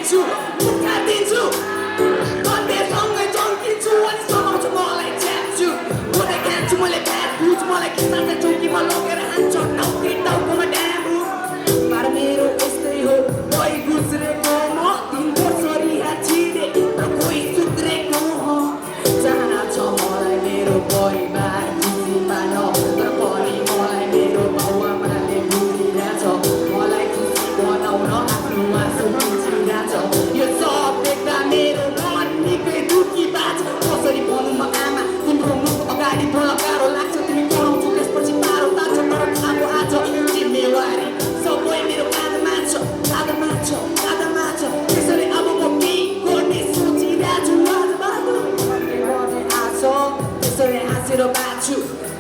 दिन्छु मुखा दिन्छु भन्दैसँगै चम्किन्छु अनि समाउँछु मलाई च्याप्छु मलाई खान्छु मैले फ्याट फुड मलाई किसानले चौकीमा लगेर हान्छ टाउकै टाउकोमा ड्यामु maar मेरो यस्तै हो कोही गुज्रेको म 3 वर्ष रिहा छिरे कोही सुध्रेको हो चाहना छ मलाई मेरो परिवार खुसी पार्न तर पनि मलाई मेरो बाउआमाले भुलिरहेछ मलाई खुसी बनाउन आफ्नो आँसु पुछिरहेछ यो सब देख्दा मेरो मन निकै दुखी बाछ कसरी भनौँ म आमा तिम्रो मुख अगाडि बोल्न गाह्रो लाग्छ तिमी पढाउँछु त्यसपछि पारो तान्छ तर खाएको आज जिम्मेवारी सबै मेरो काँधमा छ त्यसरी अब म के गर्ने सोचिरहेछु आजबाट के गर्ने आछ त्यसरी हाँसेर बाँच्छु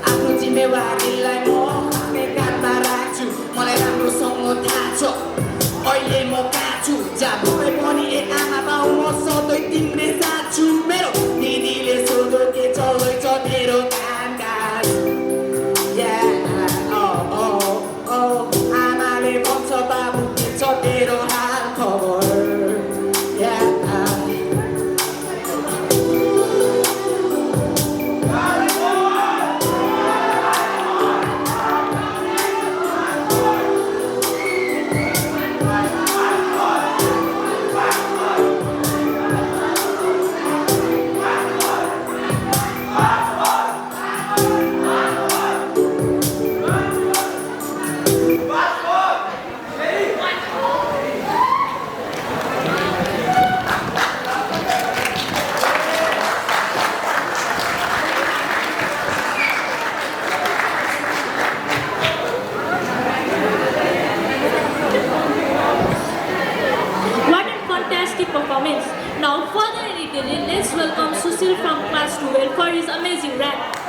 आफ्नो जिम्मेवारीलाई म आफ्नै काँधमा राख्छु मलाई राम्रोसँग थाहा छ अहिले म कहाँ छु जहाँ भए पनि ए आमा बाउ म सधैँ तिम्रै साथ छु मेरो दिदीले सोध्यो के चल्दैछ तेरो कामकाज आमाले भन्छ बाबु के छ तेरो हाल खबर Performance. Now, further in detail, let's welcome Sushil from class 12 for his amazing rap.